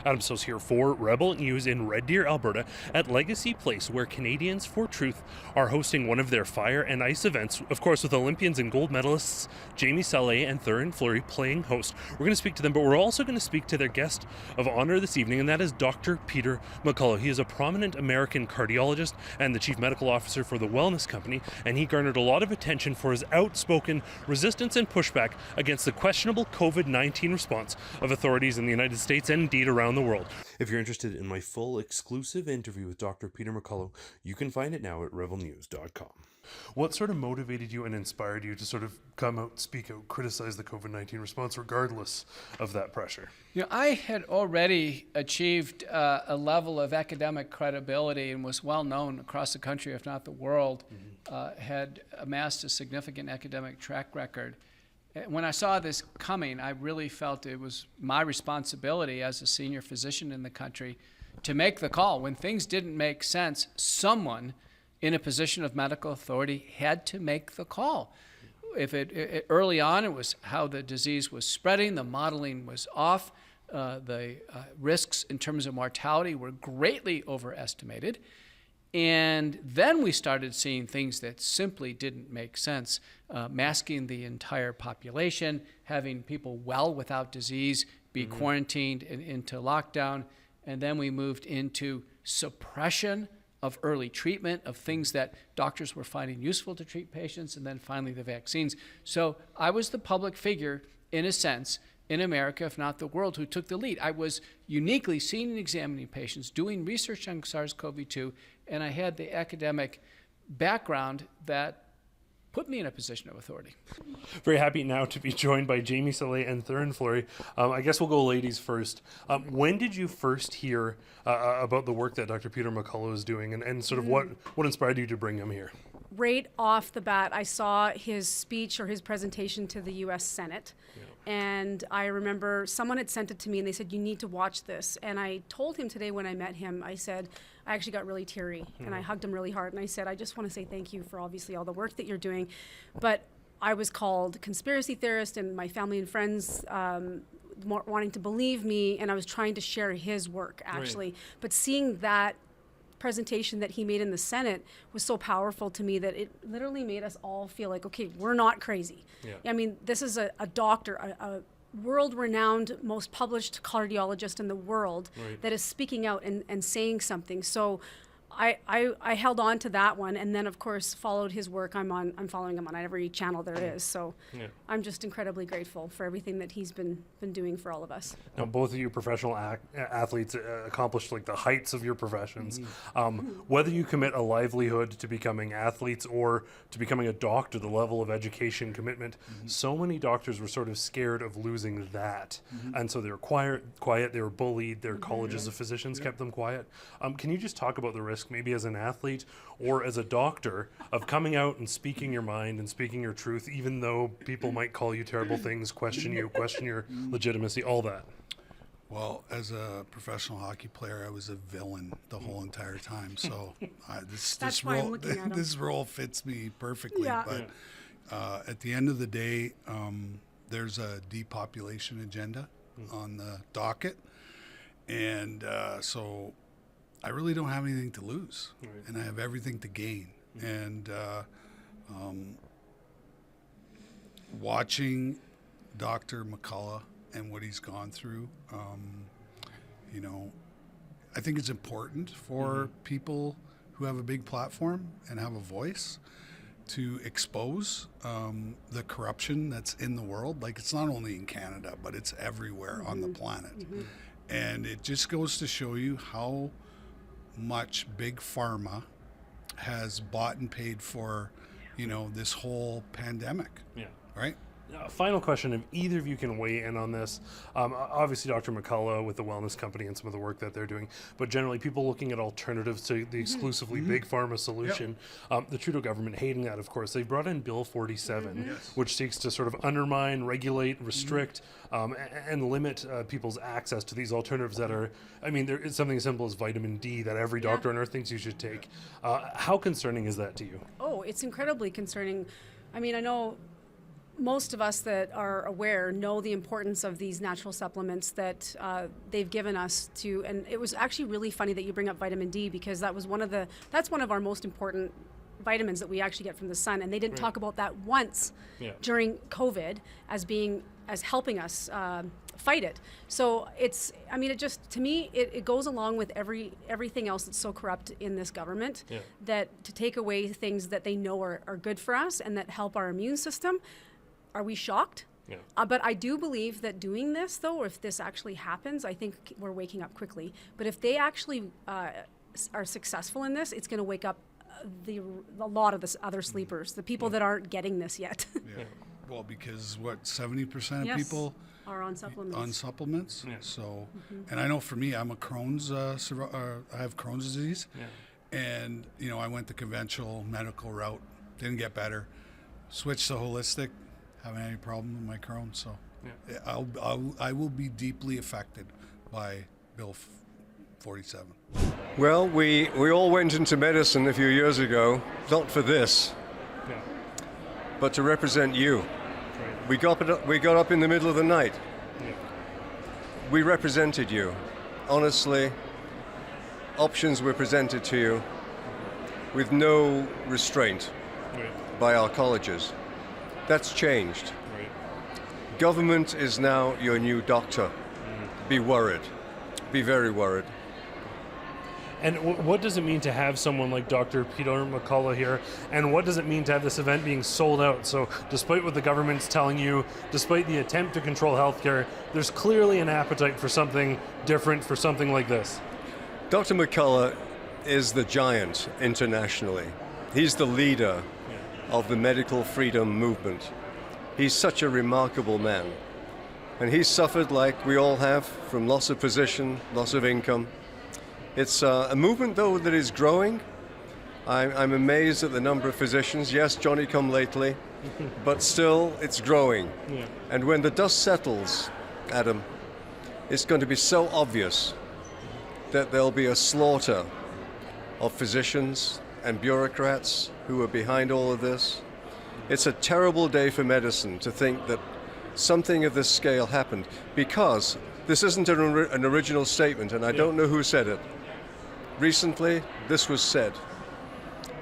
Adam Soos here for Rebel News in Red Deer, Alberta, at Legacy Place, where Canadians for Truth are hosting one of their fire and ice events, of course, with Olympians and gold medalists Jamie Salé and Theoren Fleury playing host. We're going to speak to them, but we're also going to speak to their guest of honor this evening, and that is Dr. Peter McCullough. He is a prominent American cardiologist and the chief medical officer for the Wellness Company, and he garnered a lot of attention for his outspoken resistance and pushback against the questionable COVID-19 response of authorities in the United States and indeed around the world. If you're interested in my full exclusive interview with Dr. Peter McCullough, you can find it now at rebelnews.com. What sort of motivated you and inspired you to sort of come out, speak out, criticize the COVID-19 response regardless of that pressure? You know, I had already achieved a level of academic credibility and was well known across the country, if not the world, had amassed a significant academic track record. When I saw this coming, I really felt it was my responsibility as a senior physician in the country to make the call. When things didn't make sense, someone in a position of medical authority had to make the call. If early on, it was how the disease was spreading, the modeling was off, the risks in terms of mortality were greatly overestimated. And then we started seeing things that simply didn't make sense, masking the entire population, having people well without disease be quarantined and into lockdown. And then we moved into suppression of early treatment of things that doctors were finding useful to treat patients, and then finally the vaccines. So I was the public figure, in a sense, in America, if not the world, who took the lead. I was uniquely seeing and examining patients, doing research on SARS-CoV-2, and I had the academic background that put me in a position of authority. Very happy now to be joined by Jamie Salé and Theoren Fleury. I guess we'll go ladies first. When did you first hear about the work that Dr. Peter McCullough is doing, and sort of what inspired you to bring him here? Right off the bat, I saw his speech or his presentation to the U.S. Senate. Yeah. And I remember someone had sent it to me and they said, you need to watch this. And I told him today when I met him, I said, I actually got really teary and I hugged him really hard. And I said, I just want to say thank you for obviously all the work that you're doing. But I was called conspiracy theorist and my family and friends wanting to believe me. And I was trying to share his work actually. Right. But seeing that presentation that he made in the Senate was so powerful to me that it literally made us all feel like, okay, we're not crazy. Yeah. I mean, this is a doctor, a world-renowned, most published cardiologist in the world that is speaking out and saying something. So I held on to that one, and then of course followed his work. I'm following him on every channel there is. So I'm just incredibly grateful for everything that he's been doing for all of us. Now, both of you professional athletes accomplished like the heights of your professions. Whether you commit a livelihood to becoming athletes or to becoming a doctor, the level of education commitment, so many doctors were sort of scared of losing that, and so they were quiet. They were bullied. Their colleges of physicians kept them quiet. Can you just talk about the risk, maybe as an athlete or as a doctor, of coming out and speaking your mind and speaking your truth, even though people might call you terrible things, question your legitimacy, all that? Well, as a professional hockey player, I was a villain the whole entire time. So this role fits me perfectly. Yeah. But at the end of the day, there's a depopulation agenda on the docket. And so I really don't have anything to lose, and I have everything to gain. And watching Dr. McCullough and what he's gone through, you know, I think it's important for people who have a big platform and have a voice to expose the corruption that's in the world. Like, it's not only in Canada, but it's everywhere on the planet. And it just goes to show you how much big pharma has bought and paid for, you know, this whole pandemic. Yeah. Right? Final question, if either of you can weigh in on this. Obviously, Dr. McCullough with the Wellness Company and some of the work that they're doing, but generally people looking at alternatives to the exclusively big pharma solution. The Trudeau government hating that, of course. They've brought in Bill 47, which seeks to sort of undermine, regulate, restrict, and limit people's access to these alternatives that are, I mean, there is something as simple as vitamin D that every doctor on earth thinks you should take. How concerning is that to you? Oh, it's incredibly concerning. I mean, I know most of us that are aware know the importance of these natural supplements that they've given us to, and it was actually really funny that you bring up vitamin D, because that's one of our most important vitamins that we actually get from the sun, and they didn't talk about that once during COVID as helping us fight it. So it just, to me, it goes along with everything else that's so corrupt in this government, that to take away things that they know are good for us and that help our immune system. Are we shocked? Yeah. But I do believe that doing this, though, or if this actually happens, I think we're waking up quickly. But if they actually are successful in this, it's going to wake up a lot of the other sleepers, the people that aren't getting this yet. Well, because 70% of people are on supplements. Yeah. So, and I know for me, I'm a Crohn's, I have Crohn's disease, and I went the conventional medical route, didn't get better, switched to holistic, haven't had any problem with my Crohn's. So, I will be deeply affected by Bill 47. Well, we all went into medicine a few years ago, not for this, but to represent you. We got up in the middle of the night. We represented you. Honestly, options were presented to you with no restraint by our colleges. That's changed. Government is now your new doctor. Be worried. Be very worried. And what does it mean to have someone like Dr. Peter McCullough here? And what does it mean to have this event being sold out? So despite what the government's telling you, despite the attempt to control healthcare, there's clearly an appetite for something different, for something like this. Dr. McCullough is the giant internationally. He's the leader of the medical freedom movement. He's such a remarkable man. And he's suffered, like we all have, from loss of position, loss of income. It's a movement, though, that is growing. I'm amazed at the number of physicians. Yes, Johnny come lately, but still it's growing. Yeah. And when the dust settles, Adam, it's going to be so obvious that there'll be a slaughter of physicians and bureaucrats who are behind all of this. It's a terrible day for medicine to think that something of this scale happened, because this isn't an original statement, and I don't know who said it. Recently, this was said.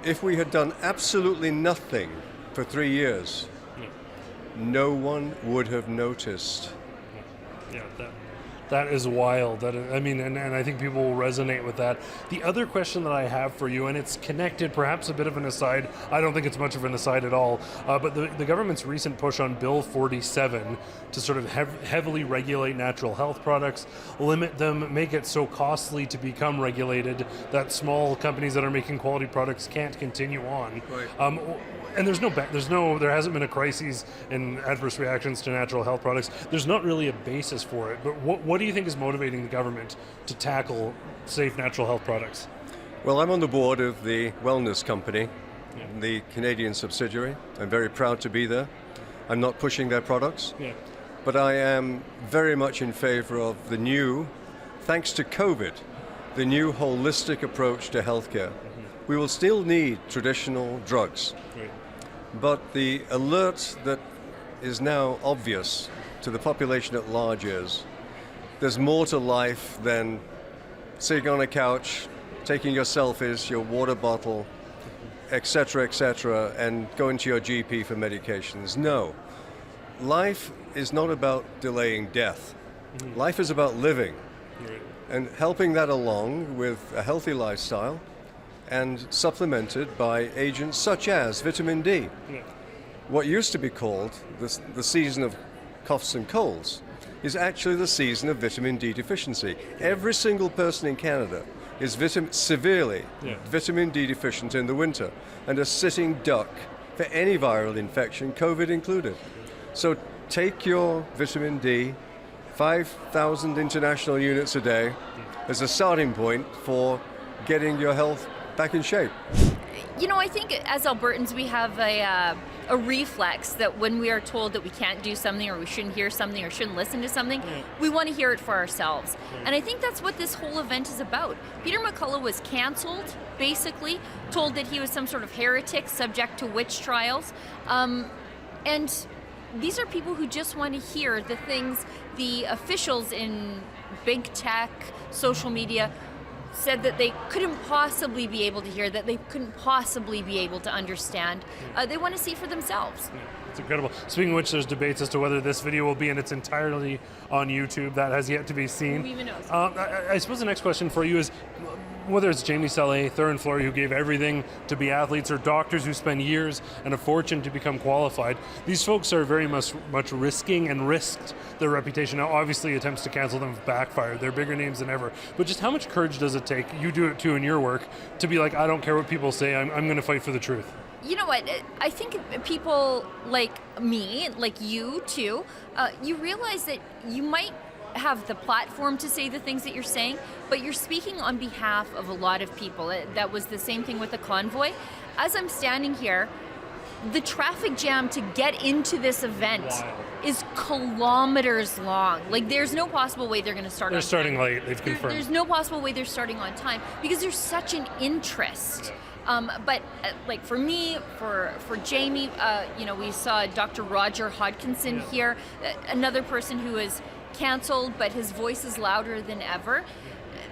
If we had done absolutely nothing for 3 years, no one would have noticed. That is wild. And I think people will resonate with that. The other question that I have for you, and it's connected, perhaps a bit of an aside. I don't think it's much of an aside at all. But the government's recent push on Bill 47 to sort of heavily regulate natural health products, limit them, make it so costly to become regulated that small companies that are making quality products can't continue on. Right. And there hasn't been a crisis in adverse reactions to natural health products. There's not really a basis for it. But what do you think is motivating the government to tackle safe natural health products? Well, I'm on the board of the wellness company, the Canadian subsidiary. I'm very proud to be there. I'm not pushing their products, but I am very much in favor of the new, thanks to COVID, the new holistic approach to healthcare. We will still need traditional drugs. But the alert that is now obvious to the population at large is there's more to life than sitting on a couch, taking your selfies, your water bottle, etc., and going to your GP for medications. No. Life is not about delaying death. Life is about living and helping that along with a healthy lifestyle, and supplemented by agents such as vitamin D. What used to be called the season of coughs and colds is actually the season of vitamin D deficiency. Every single person in Canada is severely vitamin D deficient in the winter, and a sitting duck for any viral infection, COVID included. So take your vitamin D, 5,000 international units a day, as a starting point for getting your health back in shape. I think as Albertans we have a reflex that when we are told that we can't do something or we shouldn't hear something or shouldn't listen to something, we want to hear it for ourselves. And I think that's what this whole event is about. Peter McCullough was cancelled, basically, told that he was some sort of heretic subject to witch trials. And these are people who just want to hear the things the officials in big tech, social media, said that they couldn't possibly be able to hear, that they couldn't possibly be able to understand. They want to see for themselves. Yeah, it's incredible. Speaking of which, there's debates as to whether this video will be in its entirety on YouTube. That has yet to be seen. Who even knows? I suppose the next question for you is, whether it's Jamie Salé, Theoren Fleury, who gave everything to be athletes, or doctors who spend years and a fortune to become qualified, these folks are very much risking and risked their reputation. Now, obviously, attempts to cancel them have backfired. They're bigger names than ever. But just how much courage does it take, you do it too in your work, to be like, I don't care what people say, I'm going to fight for the truth? You know what? I think people like me, like you too, you realize that you might have the platform to say the things that you're saying, but you're speaking on behalf of a lot of people. That was the same thing with the convoy. As I'm standing here, the traffic jam to get into this event is kilometers long. Like, there's no possible way they're going to start on time. They're starting late, they've confirmed. There's no possible way they're starting on time because there's such an interest. But like for me, for Jamie, we saw Dr. Roger Hodkinson here, another person who is canceled, but his voice is louder than ever.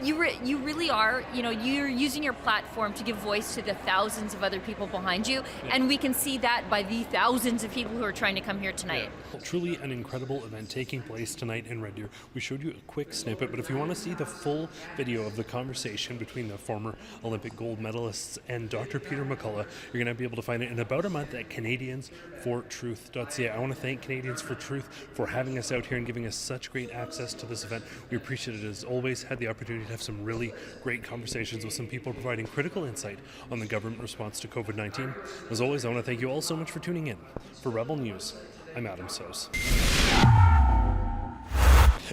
You really are, you're using your platform to give voice to the thousands of other people behind you, and we can see that by the thousands of people who are trying to come here tonight. Well, truly an incredible event taking place tonight in Red Deer. We showed you a quick snippet, but if you want to see the full video of the conversation between the former Olympic gold medalists and Dr. Peter McCullough, you're going to be able to find it in about a month at CanadiansForTruth.ca. I want to thank Canadians for Truth for having us out here and giving us such great access to this event. We appreciate it as always. Had the opportunity to have some really great conversations with some people providing critical insight on the government response to COVID-19. As always, I want to thank you all so much for tuning in. For Rebel News, I'm Adam Soos.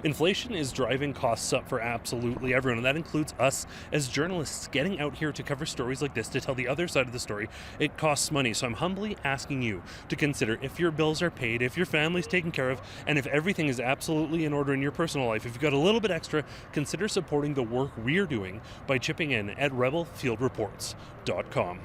Inflation is driving costs up for absolutely everyone, and that includes us as journalists. Getting out here to cover stories like this, to tell the other side of the story, it costs money. So I'm humbly asking you to consider if your bills are paid, if your family's taken care of, and if everything is absolutely in order in your personal life. If you've got a little bit extra, consider supporting the work we're doing by chipping in at rebelfieldreports.com.